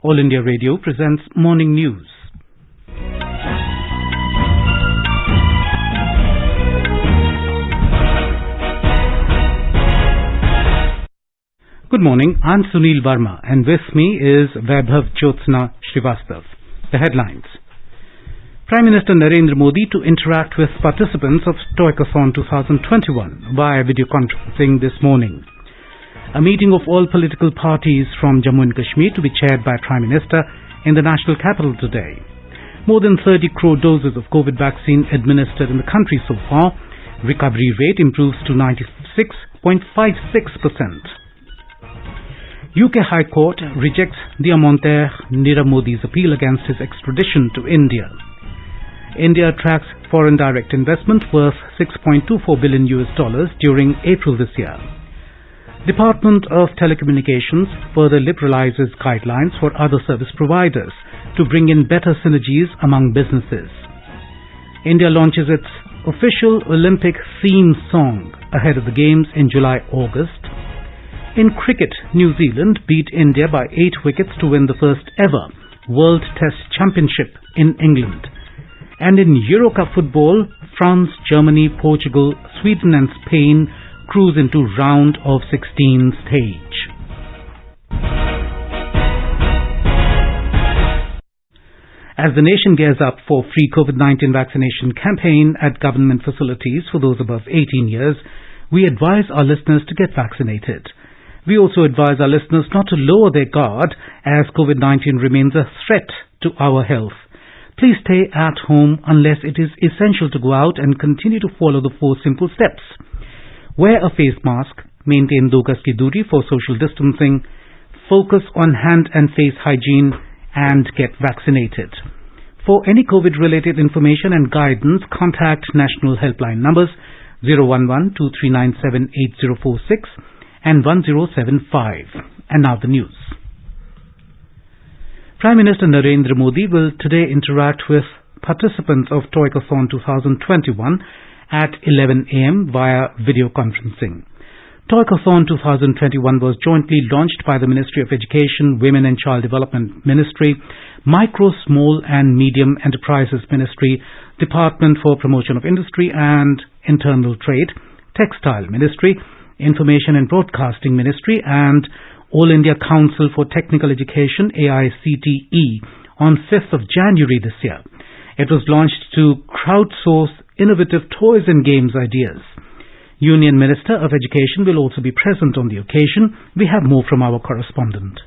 All India Radio presents Morning News. Good morning, I'm Sunil Verma and with me is Vaibhav Jyotsna Srivastav. The headlines. Prime Minister Narendra Modi to interact with participants of Toykathon 2021 via video conferencing this morning. A meeting of all political parties from Jammu and Kashmir to be chaired by Prime Minister in the national capital today. More than 30 crore doses of COVID vaccine administered in the country so far. Recovery rate improves to 96.56%. UK High Court rejects the Montaire Nirav Modi's appeal against his extradition to India. India attracts foreign direct investment worth $6.24 billion during April this year. Department of Telecommunications further liberalizes guidelines for other service providers to bring in better synergies among businesses. India launches its official Olympic theme song ahead of the Games in July-August. In cricket, New Zealand beat India by 8 wickets to win the first ever World Test Championship in England. And in Euro Cup football, France, Germany, Portugal, Sweden and Spain cruise into round of 16 stage. As the nation gears up for free COVID-19 vaccination campaign at government facilities for those above 18 years, we advise our listeners to get vaccinated. We also advise our listeners not to lower their guard as COVID-19 remains a threat to our health. Please stay at home unless it is essential to go out and continue to follow the 4 simple steps. Wear a face mask, maintain 2 gaz ki duri for social distancing, focus on hand and face hygiene, and get vaccinated. For any COVID-related information and guidance, contact national helpline numbers 011-2397-8046 and 1075. And now the news. Prime Minister Narendra Modi will today interact with participants of Toykathon 2021 at 11 a.m. via video conferencing. Toykathon 2021 was jointly launched by the Ministry of Education, Women and Child Development Ministry, Micro, Small and Medium Enterprises Ministry, Department for Promotion of Industry and Internal Trade, Textile Ministry, Information and Broadcasting Ministry and All India Council for Technical Education AICTE on 5th of January this year. It was launched to crowdsource innovative toys and games ideas. Union Minister of Education will also be present on the occasion. We have more from our correspondent.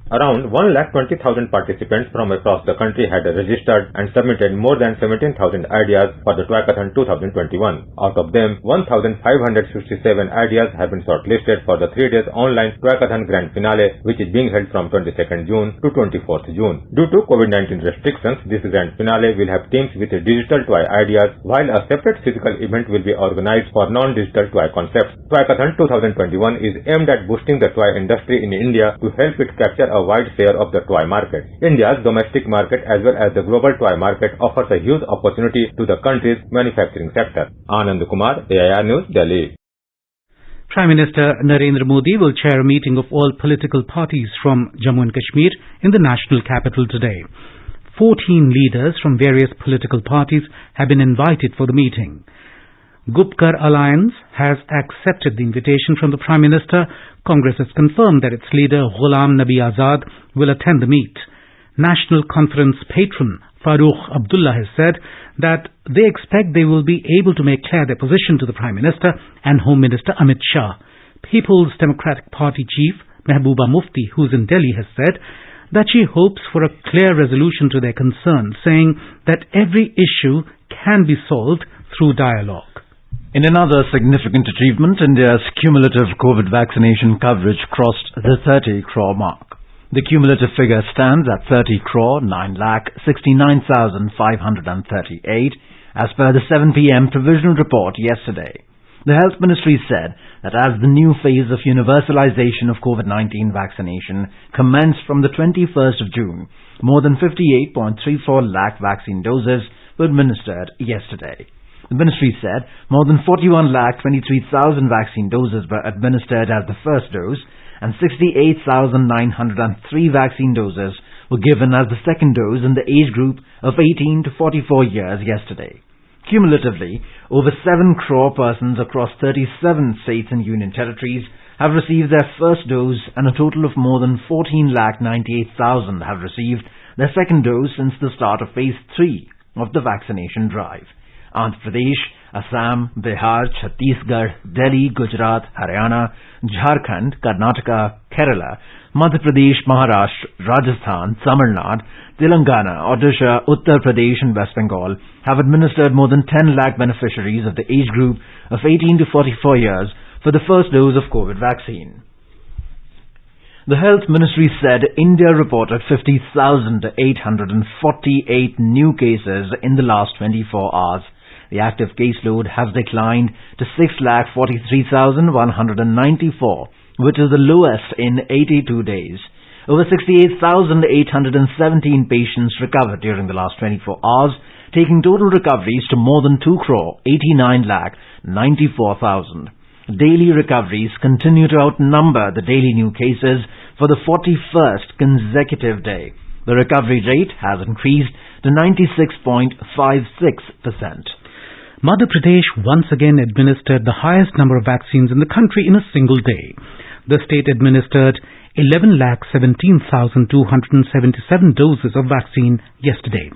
Around 1,20,000 participants from across the country had registered and submitted more than 17,000 ideas for the Toykathon 2021. Out of them, 1,567 ideas have been shortlisted for the 3 days online Toykathon Grand Finale, which is being held from 22nd June to 24th June. Due to COVID-19 restrictions, this Grand Finale will have teams with digital toy ideas, while a separate physical event will be organized for non-digital toy concepts. Toykathon 2021 is aimed at boosting the toy industry in India to help it capture a wide share of the toy market. India's domestic market as well as the global toy market offers a huge opportunity to the country's manufacturing sector. Anand Kumar, AIR News, Delhi. Prime Minister Narendra Modi will chair a meeting of all political parties from Jammu and Kashmir in the national capital today. 14 leaders from various political parties have been invited for the meeting. Gupkar Alliance has accepted the invitation from the Prime Minister. Congress has confirmed that its leader Ghulam Nabi Azad will attend the meet. National Conference patron Farooq Abdullah has said that they expect they will be able to make clear their position to the Prime Minister and Home Minister Amit Shah. People's Democratic Party Chief Mehbooba Mufti, who is in Delhi, has said that she hopes for a clear resolution to their concerns, saying that every issue can be solved through dialogue. In another significant achievement, India's cumulative COVID vaccination coverage crossed the 30 crore mark. The cumulative figure stands at 30 crore 9,69,538 as per the 7 p.m. provisional report yesterday. The Health Ministry said that as the new phase of universalization of COVID-19 vaccination commenced from the 21st of June, more than 58.34 lakh vaccine doses were administered yesterday. The ministry said more than 41,23,000 vaccine doses were administered as the first dose and 68,903 vaccine doses were given as the second dose in the age group of 18 to 44 years yesterday. Cumulatively, over 7 crore persons across 37 states and union territories have received their first dose, and a total of more than 14,98,000 have received their second dose since the start of Phase 3 of the vaccination drive. Andhra Pradesh, Assam, Bihar, Chhattisgarh, Delhi, Gujarat, Haryana, Jharkhand, Karnataka, Kerala, Madhya Pradesh, Maharashtra, Rajasthan, Tamil Nadu, Telangana, Odisha, Uttar Pradesh and West Bengal have administered more than 10 lakh beneficiaries of the age group of 18 to 44 years for the first dose of COVID vaccine. The Health Ministry said India reported 50,848 new cases in the last 24 hours. The active caseload has declined to 6,43,194, which is the lowest in 82 days. Over 68,817 patients recovered during the last 24 hours, taking total recoveries to more than 2,89,94,000. Daily recoveries continue to outnumber the daily new cases for the 41st consecutive day. The recovery rate has increased to 96.56%. Madhya Pradesh once again administered the highest number of vaccines in the country in a single day. The state administered 11,17,277 doses of vaccine yesterday.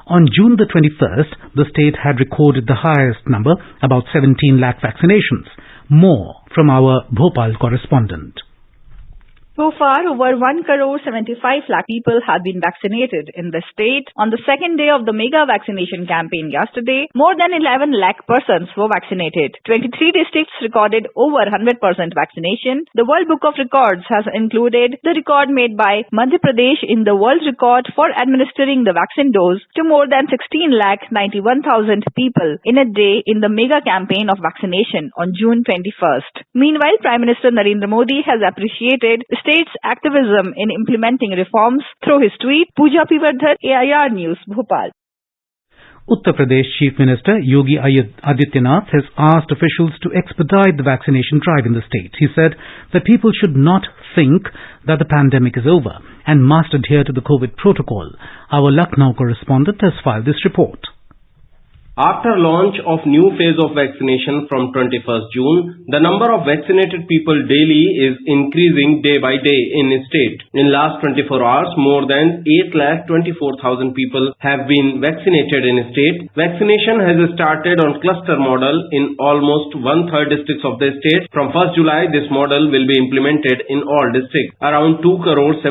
On June the 21st, the state had recorded the highest number, about 17 lakh vaccinations. More from our Bhopal correspondent. So far, over 1,75 lakh people have been vaccinated in the state. On the second day of the mega vaccination campaign yesterday, more than 11 lakh persons were vaccinated. 23 districts recorded over 100% vaccination. The World Book of Records has included the record made by Madhya Pradesh in the world record for administering the vaccine dose to more than 16,91,000 people in a day in the mega campaign of vaccination on June 21st. Meanwhile, Prime Minister Narendra Modi has appreciated state's activism in implementing reforms through his tweet. Pooja Pivardhan, AIR News, Bhopal. Uttar Pradesh Chief Minister Yogi Adityanath has asked officials to expedite the vaccination drive in the state. He said that people should not think that the pandemic is over and must adhere to the COVID protocol. Our Lucknow correspondent has filed this report. After launch of new phase of vaccination from 21st June, the number of vaccinated people daily is increasing day by day in state. In last 24 hours, more than 8,24,000 people have been vaccinated in state. Vaccination has started on cluster model in almost one-third districts of the state. From 1st July, this model will be implemented in all districts. Around 2,71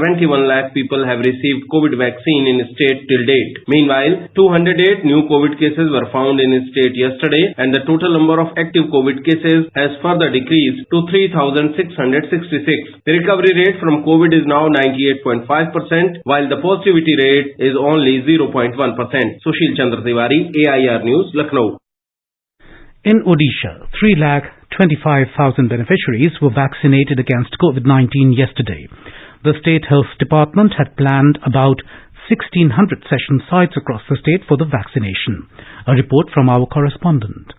lakh people have received COVID vaccine in state till date. Meanwhile, 208 new COVID cases were found in state yesterday, and the total number of active COVID cases has further decreased to 3,666. The recovery rate from COVID is now 98.5%, while the positivity rate is only 0.1%. Sushil Chandra Tiwari, AIR News, Lucknow. In Odisha, 3,25,000 beneficiaries were vaccinated against COVID-19 yesterday. The State Health Department had planned about 1,600 session sites across the state for the vaccination. A report from our correspondent.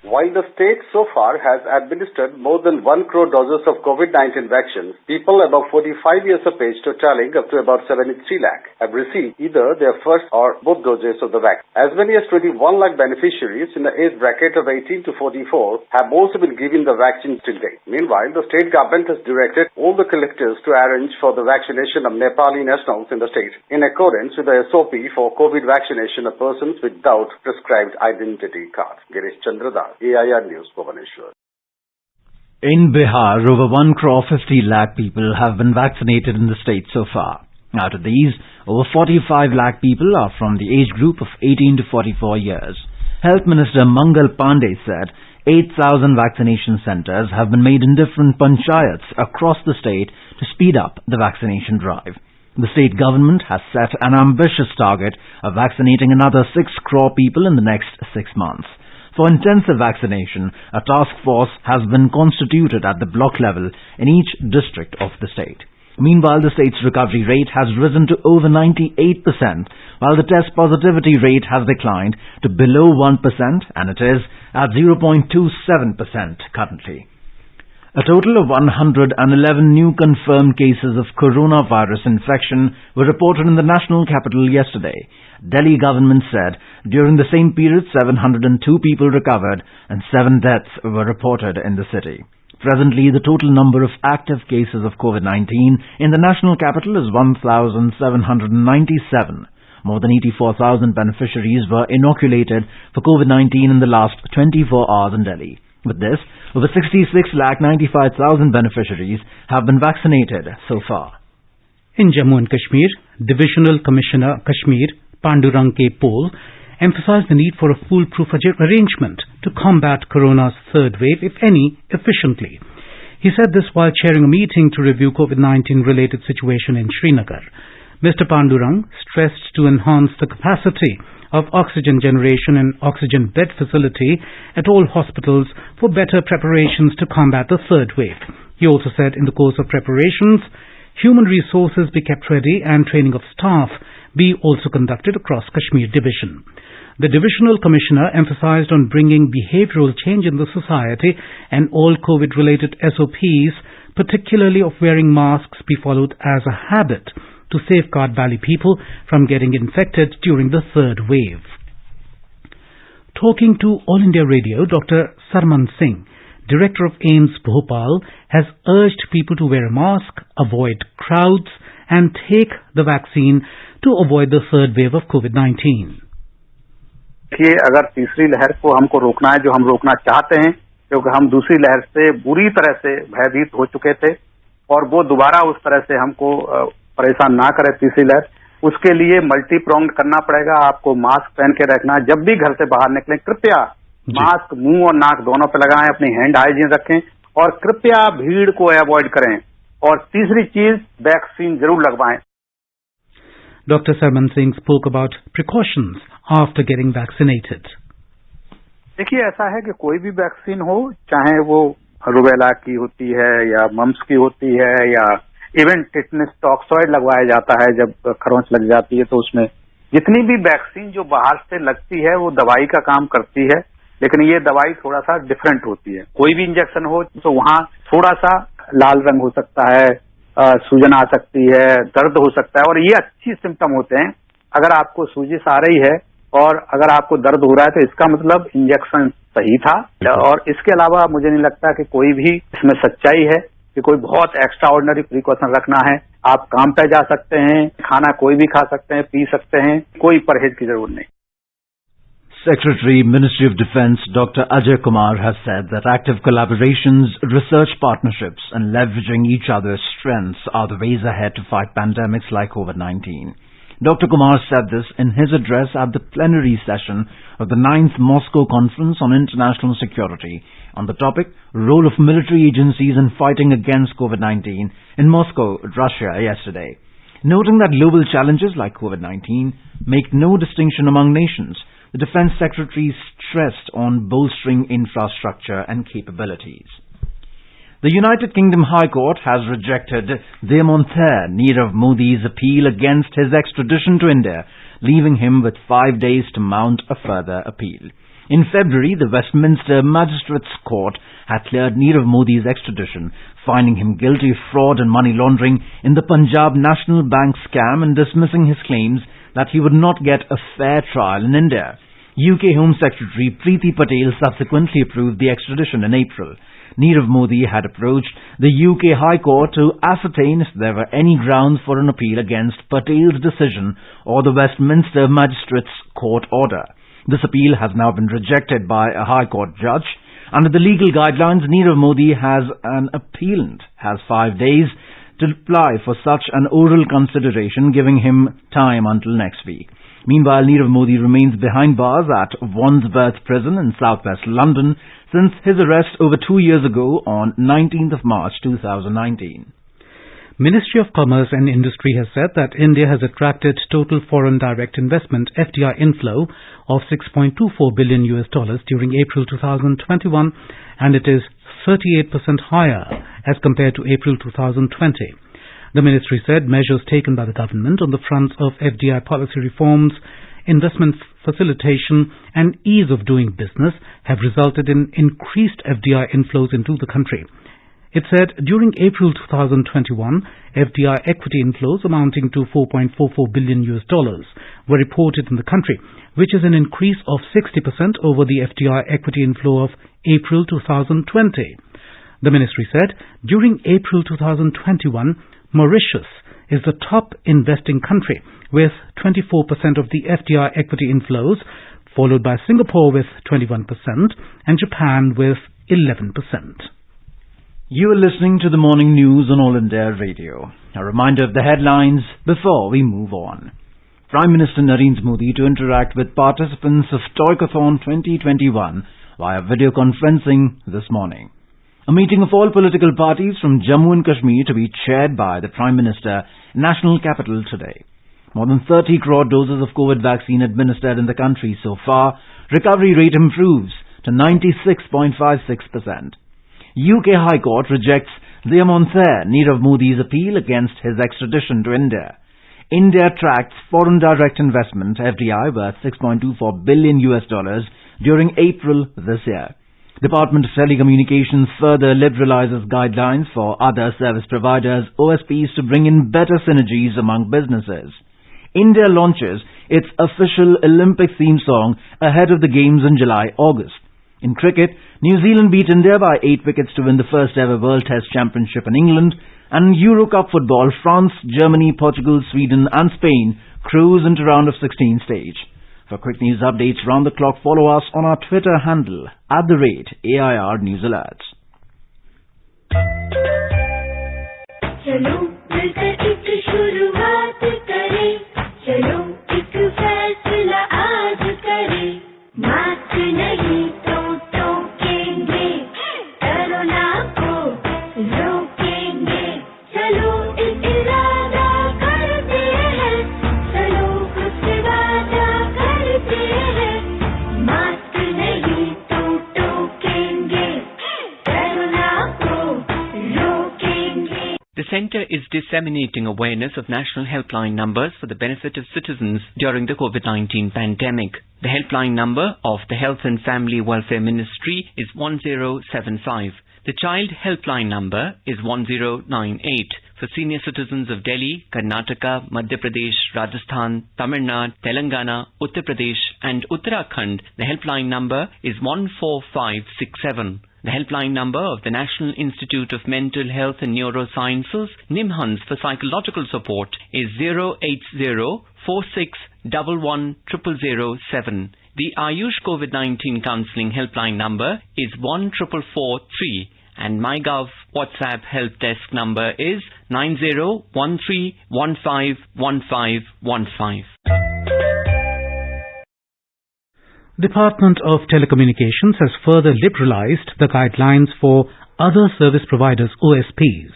While the state so far has administered more than 1 crore doses of COVID-19 vaccines, people above 45 years of age, totaling up to about 73 lakh, have received either their first or both doses of the vaccine. As many as 21 lakh beneficiaries in the age bracket of 18 to 44 have also been given the vaccine till date. Meanwhile, the state government has directed all the collectors to arrange for the vaccination of Nepali nationals in the state, in accordance with the SOP for COVID vaccination of persons without prescribed identity cards. Girish Chandradar, AIR News, Bhubaneswar. In Bihar, over 1 crore 50 lakh people have been vaccinated in the state so far. Out of these, over 45 lakh people are from the age group of 18 to 44 years. Health Minister Mangal Pandey said 8,000 vaccination centers have been made in different panchayats across the state to speed up the vaccination drive. The state government has set an ambitious target of vaccinating another 6 crore people in the next 6 months. For intensive vaccination, a task force has been constituted at the block level in each district of the state. Meanwhile, the state's recovery rate has risen to over 98%, while the test positivity rate has declined to below 1%, and it is at 0.27% currently. A total of 111 new confirmed cases of coronavirus infection were reported in the national capital yesterday. Delhi government said during the same period 702 people recovered and 7 deaths were reported in the city. Presently, the total number of active cases of COVID-19 in the national capital is 1,797. More than 84,000 beneficiaries were inoculated for COVID-19 in the last 24 hours in Delhi. With this, over 66,95,000 beneficiaries have been vaccinated so far. In Jammu and Kashmir, Divisional Commissioner Kashmir Pandurang K. Pol emphasized the need for a foolproof arrangement to combat Corona's third wave, if any, efficiently. He said this while chairing a meeting to review COVID-19 related situation in Srinagar. Mr. Pandurang stressed to enhance the capacity of oxygen generation and oxygen bed facility at all hospitals for better preparations to combat the third wave. He also said in the course of preparations, human resources be kept ready and training of staff be also conducted across Kashmir Division. The Divisional Commissioner emphasized on bringing behavioral change in the society and all COVID-related SOPs, particularly of wearing masks, be followed as a habit to safeguard Valley people from getting infected during the third wave. Talking to All India Radio, Dr. Sarman Singh, Director of AIIMS Bhopal, has urged people to wear a mask, avoid crowds and take the vaccine to avoid the third wave of COVID-19. देखिए, अगर तीसरी लहर को हमको रोकना है, जो हम रोकना चाहते हैं, क्योंकि हम दूसरी लहर से बुरी तरह से भयभीत हो चुके थे और वो दोबारा उस तरह से हमको परेशान ना करे तीसरी लहर, उसके लिए मल्टी प्रोंग्ड करना पड़ेगा। आपको मास्क पहन के रखना, जब भी घर से बाहर निकलें कृपया मास्क मुंह और नाक दोनों पे लगाएं, अपनी हैंड हाइजीन रखें और कृपया भीड़ को अवॉइड करें। और तीसरी चीज, वैक्सीन जरूर लगवाएं। Dr. Sarman Singh spoke about precautions after getting vaccinated. देखिए, ऐसा है कि कोई भी वैक्सीन हो, चाहे वो रूबेला की होती है या मम्स की होती है या इवन टिटनेस टॉक्सॉइड लगवाया जाता है जब खरोंच लग जाती है, तो उसमें जितनी भी वैक्सीन जो बाहर से लगती है वो दवाई का काम करती है, लेकिन ये दवाई थोड़ा सा डिफरेंट होती है। कोई भी इंजेक्शन हो तो वहाँ थोड़ा सा लाल रंग हो सकता है, सूजन आ सकती है, दर्द हो सकता है और ये अच्छी सिम्टम होते हैं। अगर आपको सूजिश आ रही है और अगर आपको दर्द हो रहा है तो इसका मतलब इंजेक्शन सही था। और इसके अलावा मुझे नहीं लगता कि कोई भी इसमें सच्चाई है कि कोई बहुत एक्स्ट्रा ऑर्डिनरी प्रिकॉशन रखना है। आप काम पे जा सकते हैं, खाना कोई भी खा सकते हैं, पी सकते हैं, कोई परहेज की जरूरत नहीं। Secretary, Ministry of Defence, Dr. Ajay Kumar has said that active collaborations, research partnerships and leveraging each other's strengths are the ways ahead to fight pandemics like COVID-19. Dr. Kumar said this in his address at the plenary session of the 9th Moscow Conference on International Security on the topic Role of Military Agencies in Fighting Against COVID-19 in Moscow, Russia yesterday. Noting that global challenges like COVID-19 make no distinction among nations, the Defence Secretary stressed on bolstering infrastructure and capabilities. The United Kingdom High Court has rejected their Montaire Nirav Modi's appeal against his extradition to India, leaving him with 5 days to mount a further appeal. In February, the Westminster Magistrates Court had cleared Nirav Modi's extradition, finding him guilty of fraud and money laundering in the Punjab National Bank scam and dismissing his claims that he would not get a fair trial in India. UK Home Secretary Preeti Patel subsequently approved the extradition in April. Nirav Modi had approached the UK High Court to ascertain if there were any grounds for an appeal against Patel's decision or the Westminster Magistrates Court order. This appeal has now been rejected by a High Court judge. Under the legal guidelines, Nirav Modi as an appellant has 5 days to apply for such an oral consideration, giving him time until next week. Meanwhile, Nirav Modi remains behind bars at Wandsworth Prison in southwest London since his arrest over 2 years ago on 19th of March 2019. Ministry of Commerce and Industry has said that India has attracted total foreign direct investment FDI inflow of $6.24 billion during April 2021, and it is 38% higher as compared to April 2020. The ministry said measures taken by the government on the fronts of FDI policy reforms, investment facilitation and ease of doing business have resulted in increased FDI inflows into the country. It said during April 2021, FDI equity inflows amounting to $4.44 billion were reported in the country, which is an increase of 60% over the FDI equity inflow of April 2020. The ministry said during April 2021, Mauritius is the top investing country with 24% of the FDI equity inflows, followed by Singapore with 21% and Japan with 11%. You are listening to the morning news on All India Radio. A reminder of the headlines before we move on. Prime Minister Narendra Modi to interact with participants of Toykathon 2021 via video conferencing this morning. A meeting of all political parties from Jammu and Kashmir to be chaired by the Prime Minister in National Capital today. More than 30 crore doses of COVID vaccine administered in the country so far. Recovery rate improves to 96.56%. UK High Court rejects the Montheer Nirav Modi's appeal against his extradition to India. India attracts foreign direct investment FDI worth $6.24 billion during April this year. Department of Telecommunications further liberalizes guidelines for other service providers, OSPs, to bring in better synergies among businesses. India launches its official Olympic theme song ahead of the Games in July-August. In cricket, New Zealand beat India by 8 wickets to win the first ever World Test Championship in England, and in Euro Cup football, France, Germany, Portugal, Sweden and Spain cruise into round of 16 stage. For quick news updates round the clock, follow us on our Twitter handle @AIR News Alerts. चलो मिलकर एक शुरुआत करें, चलो एक फैसला आज करें, मास्क नहीं तो टोकेंगे, कोरोना को रोकेंगे, चलो एक इरादा करते हैं, चलो कुछ वादा करते हैं, मास्क नहीं तो टोकेंगे, कोरोना को रोकेंगे. The Centre is disseminating awareness of national helpline numbers for the benefit of citizens during the COVID-19 pandemic. The helpline number of the Health and Family Welfare Ministry is 1075. The Child Helpline number is 1098. For senior citizens of Delhi, Karnataka, Madhya Pradesh, Rajasthan, Tamil Nadu, Telangana, Uttar Pradesh and Uttarakhand, the helpline number is 14567. The helpline number of the National Institute of Mental Health and Neurosciences, NIMHANS, for psychological support is 08046110007. The Ayush COVID-19 Counselling Helpline number is 14443. And MyGov WhatsApp Help Desk number is 9013151515. Department of Telecommunications has further liberalized the guidelines for other service providers, OSPs.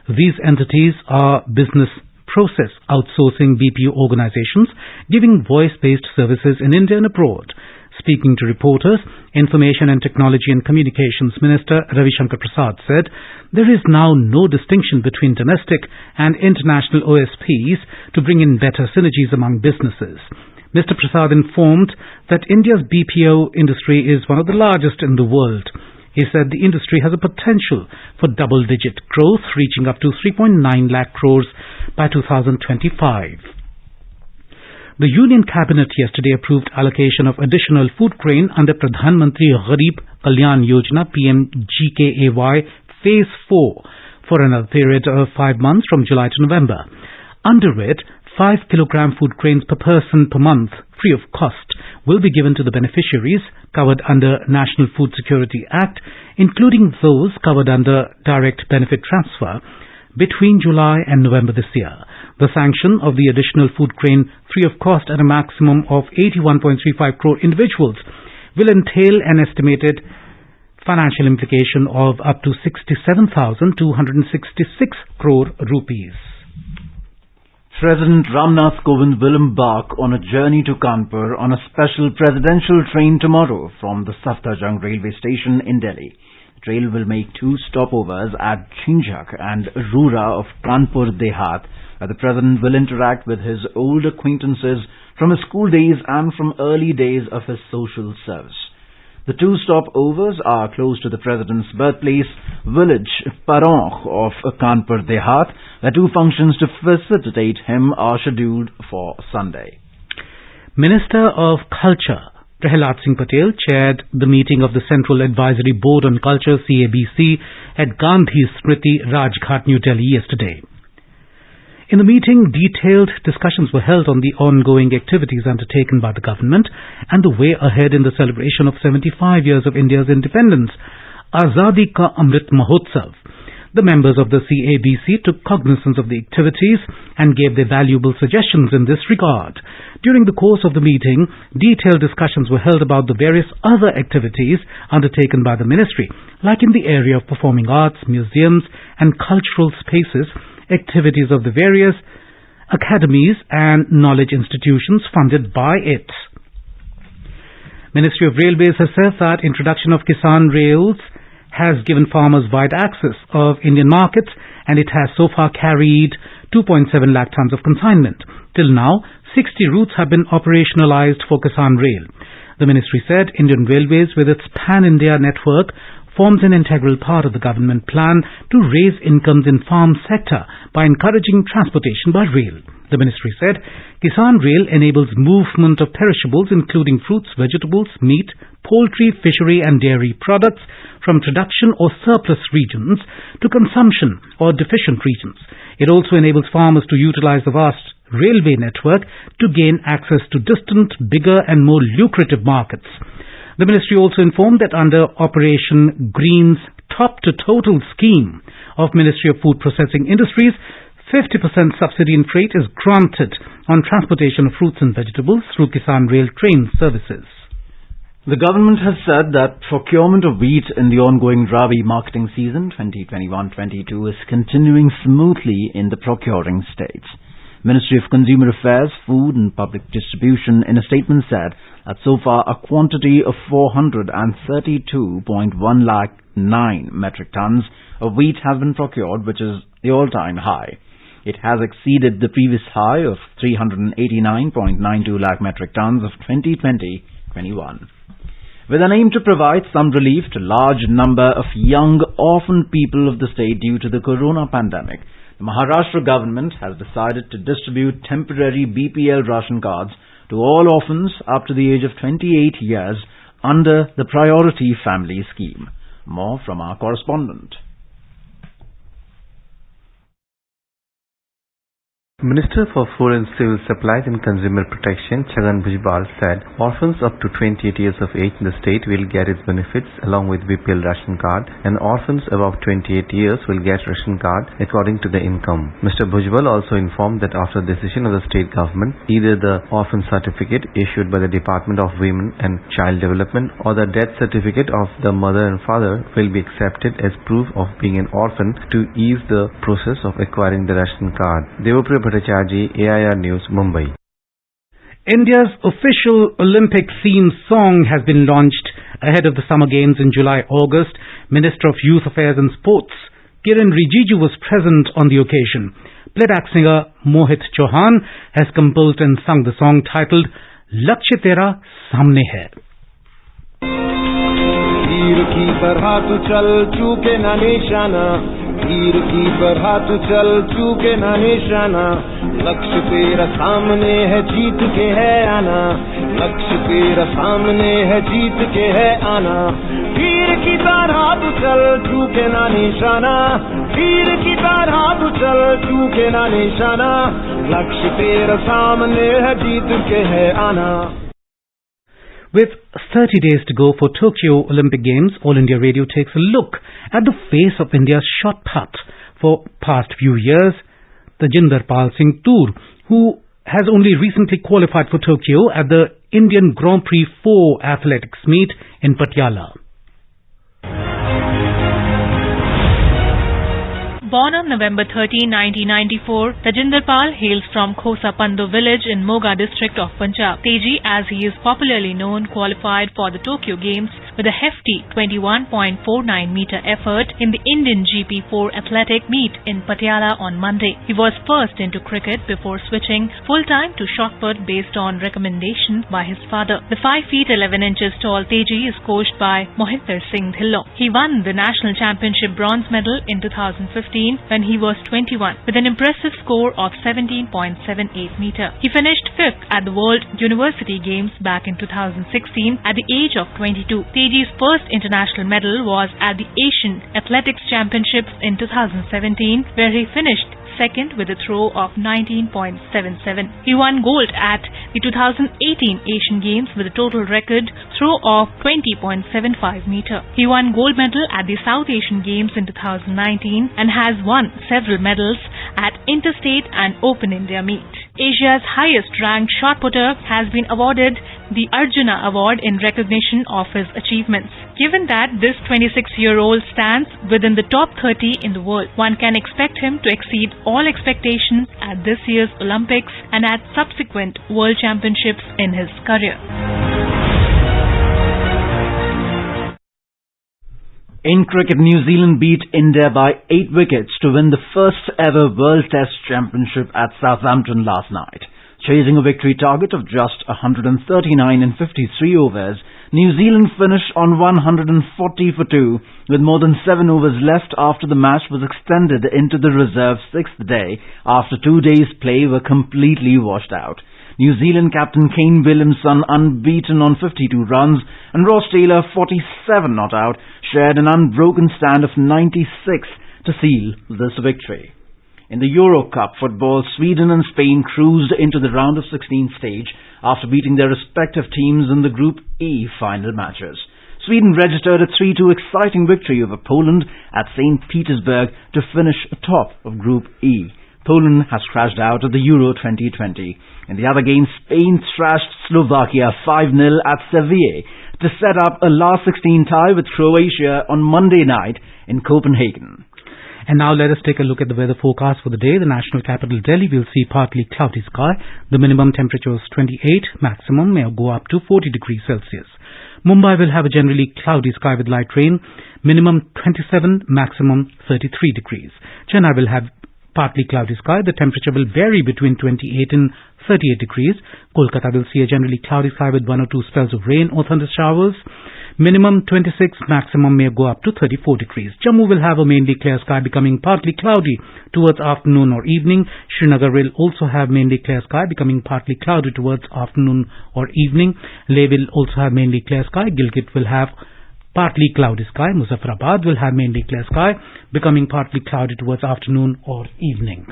These entities are business process outsourcing BPO organizations giving voice-based services in India and abroad. Speaking to reporters, Information and Technology and Communications Minister Ravi Shankar Prasad said there is now no distinction between domestic and international OSPs to bring in better synergies among businesses. Mr. Prasad informed that India's BPO industry is one of the largest in the world. He said the industry has a potential for double-digit growth, reaching up to 3.9 lakh crores by 2025. The Union Cabinet yesterday approved allocation of additional food grain under Pradhan Mantri Gharib Kalyan Yojana PMGKAY Phase 4 for another period of 5 months from July to November. Under it, 5 kilogram food grains per person per month, free of cost, will be given to the beneficiaries covered under National Food Security Act, including those covered under Direct Benefit Transfer, between July and November this year. The sanction of the additional food grain free of cost at a maximum of 81.35 crore individuals will entail an estimated financial implication of up to 67,266 crore rupees. President Ramnath Kovind will embark on a journey to Kanpur on a special presidential train tomorrow from the Safdarjung railway station in Delhi. The train will make 2 stopovers at Chinjak and Rura of Kanpur Dehat, where the President will interact with his old acquaintances from his school days and from early days of his social service. The two stopovers are close to the President's birthplace village, Paronch of Kanpur Dehat, where two functions to facilitate him are scheduled for Sunday. Minister of Culture Prahlad Singh Patel chaired the meeting of the Central Advisory Board on Culture CABC at Gandhi Smriti Rajghat, New Delhi yesterday. In the meeting, detailed discussions were held on the ongoing activities undertaken by the government and the way ahead in the celebration of 75 years of India's independence, Azadi Ka Amrit Mahotsav. The members of the CABC took cognizance of the activities and gave their valuable suggestions in this regard. During the course of the meeting, detailed discussions were held about the various other activities undertaken by the ministry, like in the area of performing arts, museums and cultural spaces, activities of the various academies and knowledge institutions funded by it. Ministry of Railways has said that introduction of Kisan Rails has given farmers wide access of Indian markets, and it has so far carried 2.7 lakh tons of consignment. Till now, 60 routes have been operationalized for Kisan Rail. The ministry said Indian Railways, with its pan-India network, forms an integral part of the government plan to raise incomes in farm sector by encouraging transportation by rail. The ministry said Kisan Rail enables movement of perishables including fruits, vegetables, meat, poultry, fishery and dairy products from production or surplus regions to consumption or deficient regions. It also enables farmers to utilize the vast railway network to gain access to distant, bigger and more lucrative markets. The ministry also informed that under Operation Green's Top to Total scheme of Ministry of Food Processing Industries, 50% subsidy in freight is granted on transportation of fruits and vegetables through Kisan Rail train services. The government has said that procurement of wheat in the ongoing Rabi marketing season 2021-22 is continuing smoothly in the procuring states. Ministry of Consumer Affairs, Food and Public Distribution in a statement said that so far a quantity of 432.1 lakh 9 metric tons of wheat has been procured, which is the all-time high. It has exceeded the previous high of 389.92 lakh metric tons of 2020-21. With an aim to provide some relief to a large number of young orphaned people of the state due to the corona pandemic, the Maharashtra government has decided to distribute temporary BPL ration cards to all orphans up to the age of 28 years under the Priority Family Scheme. More from our correspondent. Minister for Food and Civil Supplies and Consumer Protection, Chhagan Bhujbal, said orphans up to 28 years of age in the state will get its benefits along with BPL ration card, and orphans above 28 years will get ration card according to their income. Mr. Bhujbal also informed that after the decision of the state government, either the orphan certificate issued by the Department of Women and Child Development or the death certificate of the mother and father will be accepted as proof of being an orphan to ease the process of acquiring the ration card. AIR News, Mumbai. India's official Olympic theme song has been launched ahead of the Summer Games in July-August. Minister of Youth Affairs and Sports, Kiran Rijiju, was present on the occasion. Playback singer Mohit Chauhan has composed and sung the song titled Lakshya Tera Samne Hai. तीर की तरह तू चल चूके ना निशाना, तीर की तरह तू चल चूके ना निशाना, लक्ष्य तेरा सामने है जीत के है आना, लक्ष्य तेरा सामने है जीत के है आना, तीर की तरह तू चल चूके ना निशाना, तीर की तरह तू चल चूके ना निशाना, लक्ष्य तेरा सामने है जीत के है आना. With 30 days to go for Tokyo Olympic Games, All India Radio takes a look at the face of India's shot put for past few years, Tajinder Pal Singh Toor, who has only recently qualified for Tokyo at the Indian Grand Prix 4 athletics meet in Patiala. Born on November 13, 1994, Tajinder Pal hails from Khosa Pando village in Moga district of Punjab. Teji, as he is popularly known, qualified for the Tokyo Games with a hefty 21.49-meter effort in the Indian GP4 athletic meet in Patiala on Monday. He was first into cricket before switching full-time to shot put based on recommendation by his father. The 5 feet 11 inches tall Teji is coached by Mohinder Singh Dhillon. He won the national championship bronze medal in 2015 when he was 21 with an impressive score of 17.78 meter. He finished 5th at the World University Games back in 2016 at the age of 22. Teji's first international medal was at the Asian Athletics Championships in 2017 where he finished second with a throw of 19.77. He won gold at the 2018 Asian Games with a total record throw of 20.75 meter. He won gold medal at the South Asian Games in 2019 and has won several medals at Interstate and Open India meet. Asia's highest ranked shot putter has been awarded the Arjuna Award in recognition of his achievements. Given that this 26-year-old stands within the top 30 in the world, one can expect him to exceed all expectations at this year's Olympics and at subsequent World Championships in his career. In cricket, New Zealand beat India by 8 wickets to win the first ever World Test Championship at Southampton last night. Chasing a victory target of just 139 in 53 overs, New Zealand finished on 140 for 2 with more than 7 overs left after the match was extended into the reserve 6th day after 2 days' play were completely washed out. New Zealand captain Kane Williamson, unbeaten on 52 runs, and Ross Taylor, 47 not out, shared an unbroken stand of 96 to seal this victory. In the Euro Cup football, Sweden and Spain cruised into the round of 16 stage after beating their respective teams in the Group E final matches. Sweden registered a 3-2 exciting victory over Poland at St. Petersburg to finish atop of Group E. Poland has crashed out of the Euro 2020. In the other game, Spain thrashed Slovakia 5-0 at Sevilla to set up a last 16 tie with Croatia on Monday night in Copenhagen. And now let us take a look at the weather forecast for the day. The national capital Delhi will see partly cloudy sky. The minimum temperature is 28, maximum may go up to 40 degrees Celsius. Mumbai will have a generally cloudy sky with light rain. Minimum 27, maximum 33 degrees. Chennai will have partly cloudy sky. The temperature will vary between 28 and 38 degrees. Kolkata will see a generally cloudy sky with 1 or 2 spells of rain or thunder showers. Minimum 26, maximum may go up to 34 degrees. Jammu will have a mainly clear sky becoming partly cloudy towards afternoon or evening. Srinagar will also have mainly clear sky becoming partly cloudy towards afternoon or evening. Leh will also have mainly clear sky. Gilgit will have partly cloudy sky. Muzaffarabad will have mainly clear sky becoming partly cloudy towards afternoon or evening.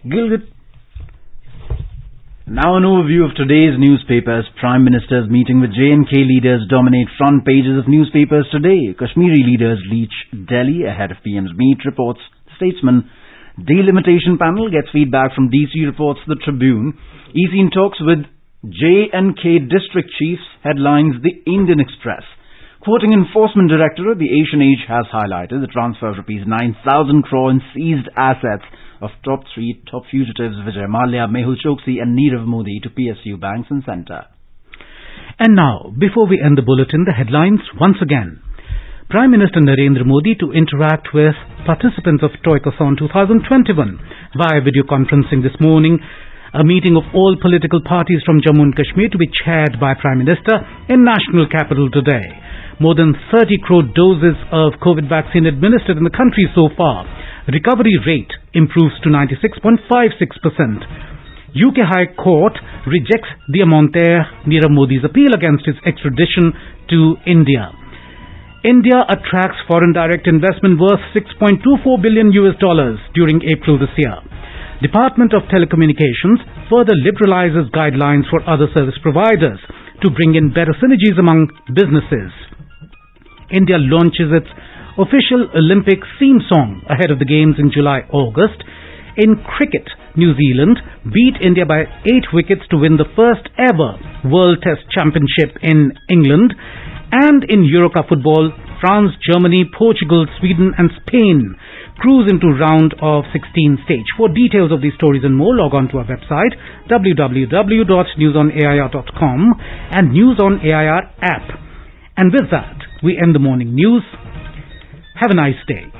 Gilgit. Now an overview of today's newspapers. Prime Minister's meeting with J&K leaders dominate front pages of newspapers today. Kashmiri leaders reach Delhi ahead of PM's meet, reports Statesman. Delimitation panel gets feedback from DC, reports The Tribune. EC in talks with J&K district chiefs, headlines The Indian Express. Quoting Enforcement Directorate, the Asian Age has highlighted the transfer of Rs 9,000 crore in seized assets of top fugitives Vijay Mallya, Mehul Choksi and Nirav Modi to PSU Banks and Centre. And now, before we end the bulletin, the headlines once again. Prime Minister Narendra Modi to interact with participants of Toykathon 2021 via video conferencing this morning. A meeting of all political parties from Jammu and Kashmir to be chaired by Prime Minister in national capital today. More than 30 crore doses of COVID vaccine administered in the country so far. Recovery rate improves to 96.56%. UK High Court rejects the Monter Nirav Modi's appeal against his extradition to India. India attracts foreign direct investment worth $6.24 billion during April this year. Department of Telecommunications further liberalizes guidelines for other service providers to bring in better synergies among businesses. India launches its official Olympic theme song ahead of the Games in July-August. In cricket, New Zealand beat India by 8 wickets to win the first ever World Test Championship in England. And in Euro Cup football, France, Germany, Portugal, Sweden and Spain cruise into round of 16 stage. For details of these stories and more, log on to our website www.newsonair.com and News on AIR app. And with that, we end the morning news. Have a nice day.